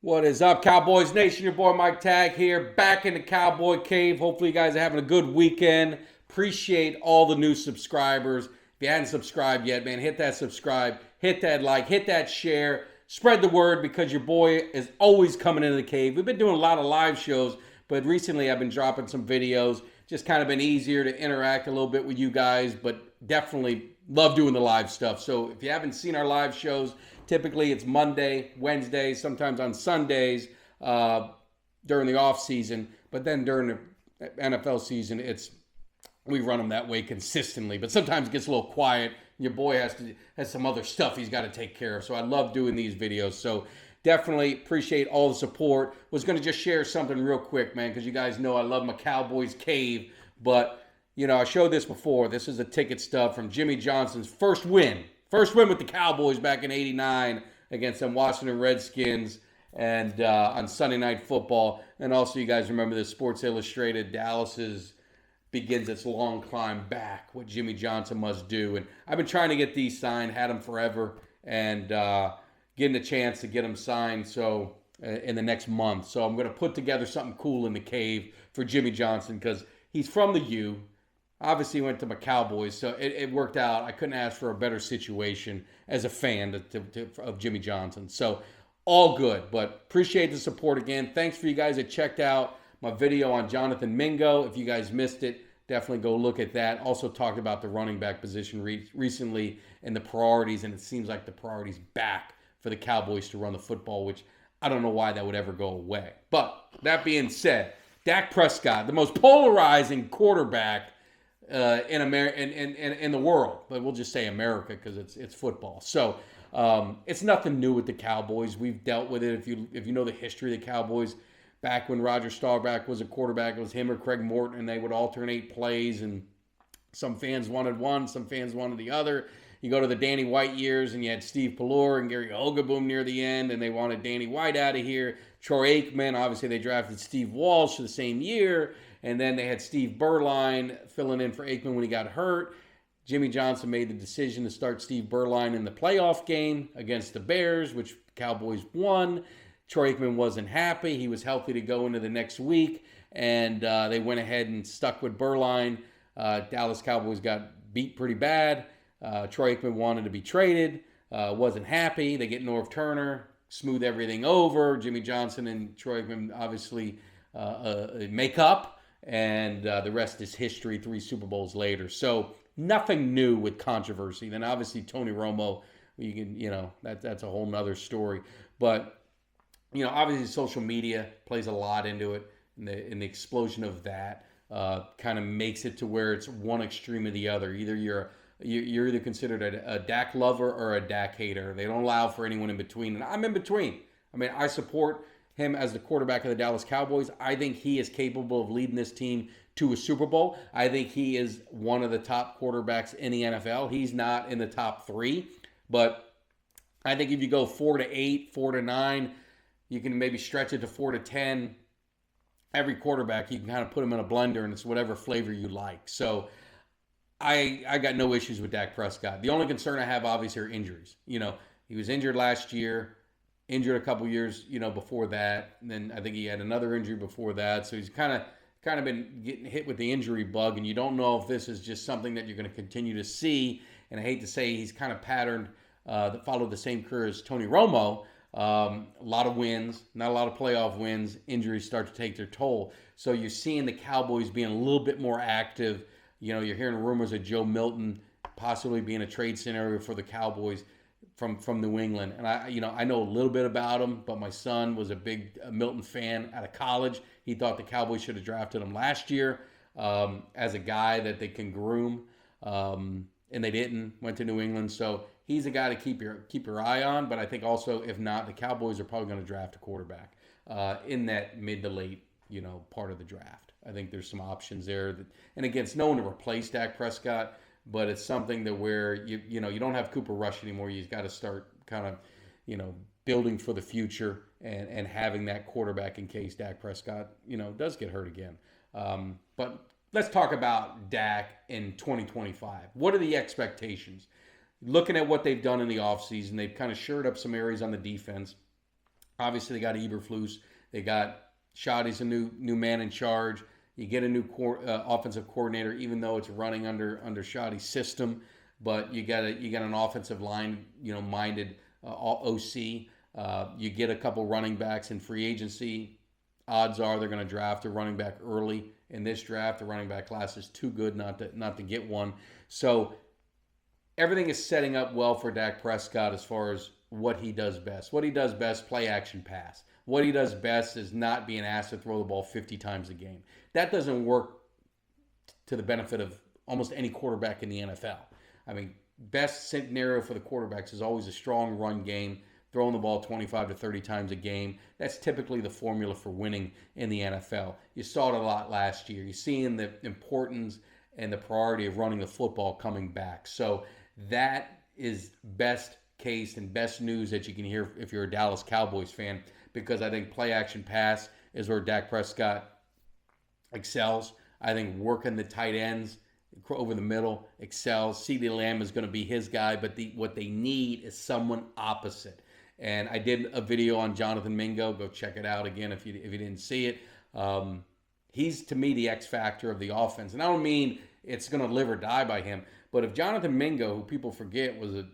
What is up, Cowboys Nation? Your boy Mike Tag here, back in the Cowboy Cave. Hopefully you guys are having a good weekend. Appreciate all the new subscribers. If you hadn't subscribed yet, man, hit that subscribe, hit that like, hit that share. Spread the word because your boy is always coming into the cave. We've been doing a lot of live shows, but recently I've been dropping some videos. Just kind of been easier to interact a little bit with you guys, but definitely love doing the live stuff. So if you haven't seen our live shows, typically it's Monday, Wednesday, sometimes on Sundays during the off season. But then during the NFL season, we run them that way consistently. But sometimes it gets a little quiet. Your boy has some other stuff he's got to take care of. So I love doing these videos. So definitely appreciate all the support. Was going to just share something real quick, man, because you guys know I love my Cowboys Cave. But, you know, I showed this before. This is a ticket stub from Jimmy Johnson's first win. First win with the Cowboys back in '89 against them Washington Redskins and on Sunday Night Football. And also, you guys remember the Sports Illustrated Dallas's begins its long climb back, what Jimmy Johnson must do. And I've been trying to get these signed, had them forever, and getting a chance to get them signed in the next month. So I'm going to put together something cool in the cave for Jimmy Johnson because he's from the U. Obviously went to my Cowboys, so it worked out. I couldn't ask for a better situation as a fan of Jimmy Johnson. So all good, but appreciate the support again. Thanks for you guys that checked out my video on Jonathan Mingo. If you guys missed it, definitely go look at that. Also talked about the running back position recently and the priorities, and it seems like the priority's back for the Cowboys to run the football, which I don't know why that would ever go away. But that being said, Dak Prescott, the most polarizing quarterback in the world, but we'll just say America because it's football. So it's nothing new with the Cowboys. We've dealt with it. If you know the history of the Cowboys, back when Roger Staubach was a quarterback, it was him or Craig Morton, and they would alternate plays. And some fans wanted one, some fans wanted the other. You go to the Danny White years, and you had Steve Pallor and Gary Ogaboom near the end, and they wanted Danny White out of here. Troy Aikman, obviously they drafted Steve Walsh the same year. And then they had Steve Berline filling in for Aikman when he got hurt. Jimmy Johnson made the decision to start Steve Berline in the playoff game against the Bears, which Cowboys won. Troy Aikman wasn't happy. He was healthy to go into the next week, and they went ahead and stuck with Berline. Dallas Cowboys got beat pretty bad. Troy Aikman wanted to be traded, wasn't happy. They get Norv Turner, smooth everything over. Jimmy Johnson and Troy Aikman obviously make up. And the rest is history 3 Super Bowls later. So nothing new with controversy. Then obviously Tony Romo, that's a whole nother story. But, obviously social media plays a lot into it. And the explosion of that kind of makes it to where it's one extreme or the other. Either you're either considered a Dak lover or a Dak hater. They don't allow for anyone in between. And I'm in between. I mean, I support him as the quarterback of the Dallas Cowboys. I think he is capable of leading this team to a Super Bowl. I think he is one of the top quarterbacks in the NFL. He's not in the top 3, but I think if you go 4-8, 4-9, you can maybe stretch it to 4-10. Every quarterback, you can kind of put him in a blender, and it's whatever flavor you like. So I got no issues with Dak Prescott. The only concern I have, obviously, are injuries. He was injured last year. Injured a couple years, before that. And then I think he had another injury before that. So he's kind of been getting hit with the injury bug, and you don't know if this is just something that you're going to continue to see. And I hate to say he's kind of patterned that followed the same career as Tony Romo. A lot of wins, not a lot of playoff wins. Injuries start to take their toll. So you're seeing the Cowboys being a little bit more active. You're hearing rumors of Joe Milton possibly being a trade scenario for the Cowboys from New England. And I know a little bit about him, but my son was a big Milton fan out of college. He thought the Cowboys should have drafted him last year as a guy that they can groom, and they didn't. Went to New England, so he's a guy to keep your eye on. But I think also, if not, the Cowboys are probably going to draft a quarterback in that mid to late part of the draft. I think there's some options there. And again, it's no one to replace Dak Prescott. But it's something that where you don't have Cooper Rush anymore. You've got to start kind of, building for the future and having that quarterback in case Dak Prescott, does get hurt again. But let's talk about Dak in 2025. What are the expectations? Looking at what they've done in the offseason, they've kind of shored up some areas on the defense. Obviously, they got Eberflus. They got Shoddy's a new man in charge. You get a new offensive coordinator, even though it's running under Shoddy's system. But you got an offensive line, minded OC. You get a couple running backs in free agency. Odds are they're going to draft a running back early in this draft. The running back class is too good not to get one. So everything is setting up well for Dak Prescott as far as what he does best. What he does best, play action pass. What he does best is not being asked to throw the ball 50 times a game. That doesn't work to the benefit of almost any quarterback in the NFL. I mean, best scenario for the quarterbacks is always a strong run game, throwing the ball 25 to 30 times a game. That's typically the formula for winning in the NFL. You saw it a lot last year. You're seeing the importance and the priority of running the football coming back. So that is best case and best news that you can hear if you're a Dallas Cowboys fan, because I think play action pass is where Dak Prescott excels. I think working the tight ends over the middle excels. CeeDee Lamb is going to be his guy, but what they need is someone opposite. And I did a video on Jonathan Mingo. Go check it out again if you didn't see it. He's, to me, the X factor of the offense. And I don't mean it's going to live or die by him, but if Jonathan Mingo, who people forget was a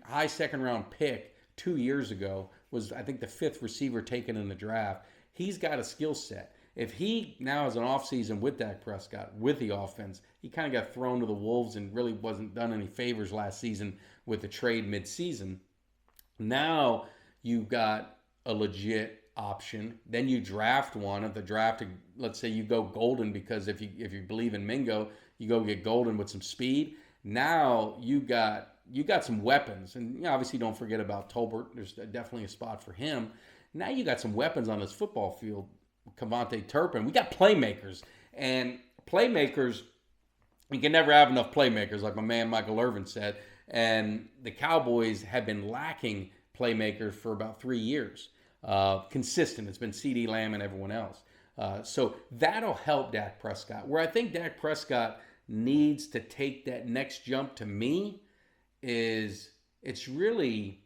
high second round pick 2 years ago, was I think the 5th receiver taken in the draft, he's got a skill set. If he now has an offseason with Dak Prescott, with the offense, he kind of got thrown to the wolves and really wasn't done any favors last season with the trade midseason. Now you've got a legit option. Then you draft one. At the draft, let's say you go Golden, because if you believe in Mingo, you go get Golden with some speed. Now you got some weapons, and obviously don't forget about Tolbert. There's definitely a spot for him. Now you got some weapons on this football field. Cavante Turpin. We got playmakers, and playmakers. You can never have enough playmakers, like my man Michael Irvin said. And the Cowboys have been lacking playmakers for about 3 years. Consistent. It's been CeeDee Lamb and everyone else. So that'll help Dak Prescott. Where I think Dak Prescott needs to take that next jump, to me, is it's really,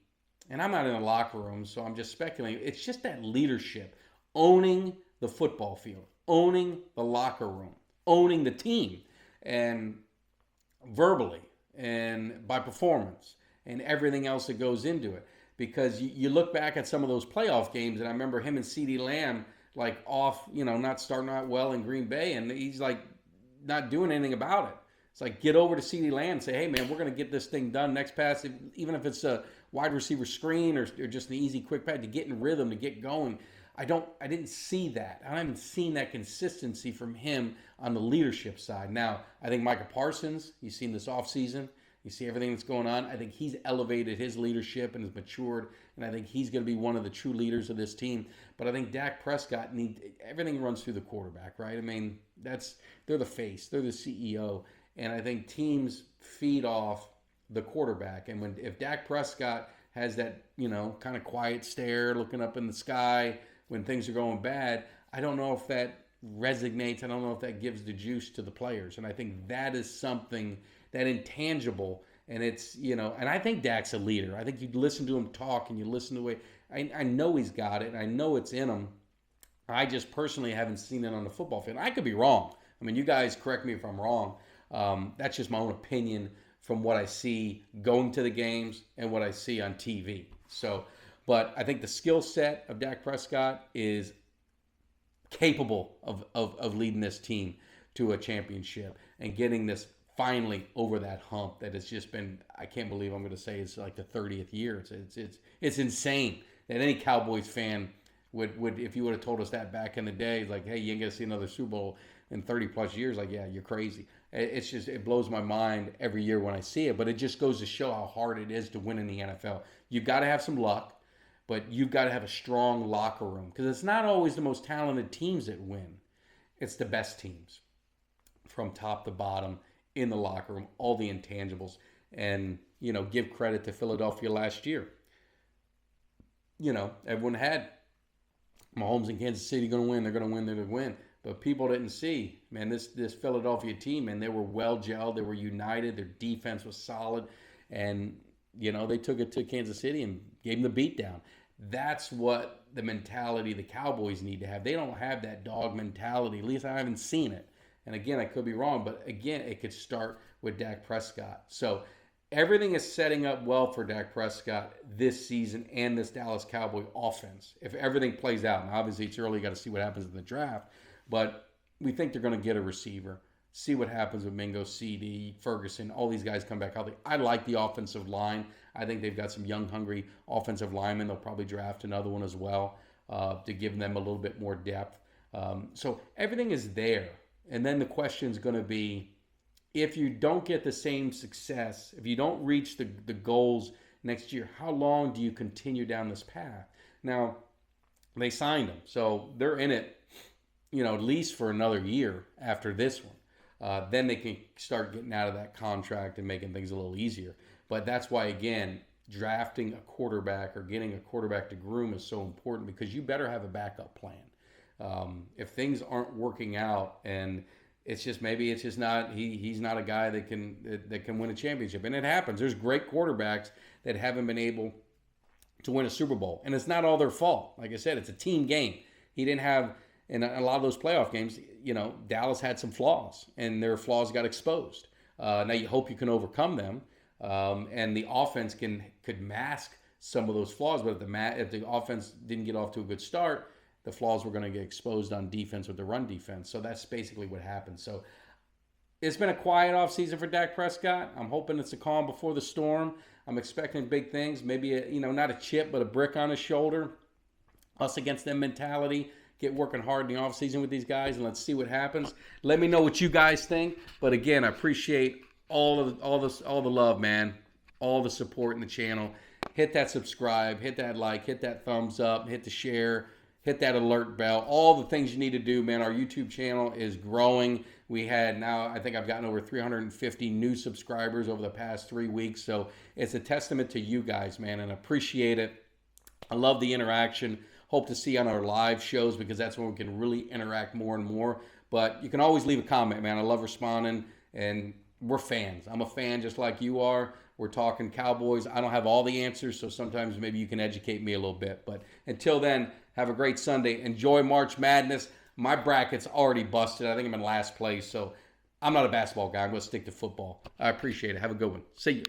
and I'm not in the locker room, so I'm just speculating. It's just that leadership, owning the football field, owning the locker room, owning the team, and verbally and by performance and everything else that goes into it. Because you look back at some of those playoff games, and I remember him and CeeDee Lamb not starting out well in Green Bay, and he's like not doing anything about it. It's like, get over to CeeDee Lamb and say, hey man, we're going to get this thing done. Next pass, even if it's a wide receiver screen or just an easy quick pass, to get in rhythm, to get going. I didn't see that. I haven't seen that consistency from him on the leadership side. Now, I think Micah Parsons, you've seen this offseason, you see everything that's going on. I think he's elevated his leadership and has matured, and I think he's going to be one of the true leaders of this team. But I think Dak Prescott everything runs through the quarterback, right? I mean, they're the face, they're the CEO, and I think teams feed off the quarterback. And if Dak Prescott has that, kind of quiet stare, looking up in the sky when things are going bad, I don't know if that resonates. I don't know if that gives the juice to the players. And I think that is something, that intangible, and it's, and I think Dak's a leader. I think you listen to him talk and you listen to the way, I know he's got it, and I know it's in him. I just personally haven't seen it on the football field. I could be wrong. I mean, you guys correct me if I'm wrong. That's just my own opinion from what I see going to the games and what I see on TV. So, but I think the skill set of Dak Prescott is capable of leading this team to a championship and getting this finally over that hump that has just been, I can't believe I'm going to say it's like the 30th year. It's insane that any Cowboys fan would if you would have told us that back in the day, like, hey, you ain't going to see another Super Bowl in 30 plus years, like, yeah, you're crazy. It's just, it blows my mind every year when I see it, but it just goes to show how hard it is to win in the NFL. You've got to have some luck, but you've got to have a strong locker room, because it's not always the most talented teams that win. It's the best teams from top to bottom in the locker room, all the intangibles. And, give credit to Philadelphia last year. Everyone had Mahomes in Kansas City going to win. They're going to win. They're going to win. But people didn't see, man, this Philadelphia team, and they were well gelled. They were united. Their defense was solid. And, they took it to Kansas City and gave them the beatdown. That's what the mentality the Cowboys need to have. They don't have that dog mentality. At least I haven't seen it. And again, I could be wrong, but again, it could start with Dak Prescott. So everything is setting up well for Dak Prescott this season and this Dallas Cowboy offense. If everything plays out, and obviously it's early, you got to see what happens in the draft, but we think they're going to get a receiver. See what happens with Mingo, CD, Ferguson, all these guys come back healthy. I like the offensive line. I think they've got some young, hungry offensive linemen. They'll probably draft another one as well to give them a little bit more depth. So everything is there. And then the question is going to be, if you don't get the same success, if you don't reach the goals next year, how long do you continue down this path? Now, they signed him, so they're in it, at least for another year after this one. Then they can start getting out of that contract and making things a little easier. But that's why, again, drafting a quarterback or getting a quarterback to groom is so important, because you better have a backup plan. If things aren't working out and it's just not he's not a guy that can win a championship, and it happens. There's great quarterbacks that haven't been able to win a Super Bowl, and it's not all their fault. Like I said, it's a team game. He didn't have in a lot of those playoff games. Dallas had some flaws, and their flaws got exposed. Now you hope you can overcome them, and the offense could mask some of those flaws. But if the offense didn't get off to a good start, the flaws were going to get exposed on defense with the run defense. So that's basically what happened. So it's been a quiet offseason for Dak Prescott. I'm hoping it's a calm before the storm. I'm expecting big things. Maybe, not a chip, but a brick on his shoulder. Us against them mentality. Get working hard in the offseason with these guys, and let's see what happens. Let me know what you guys think. But again, I appreciate all the love, man. All the support in the channel. Hit that subscribe, hit that like, hit that thumbs up, hit the share. Hit that alert bell, all the things you need to do, man. Our YouTube channel is growing. I think I've gotten over 350 new subscribers over the past 3 weeks. So it's a testament to you guys, man, and appreciate it. I love the interaction. Hope to see you on our live shows, because that's when we can really interact more and more. But you can always leave a comment, man. I love responding, and we're fans. I'm a fan just like you are. We're talking Cowboys. I don't have all the answers, so sometimes maybe you can educate me a little bit. But until then, have a great Sunday. Enjoy March Madness. My bracket's already busted. I think I'm in last place, so I'm not a basketball guy. I'm going to stick to football. I appreciate it. Have a good one. See you.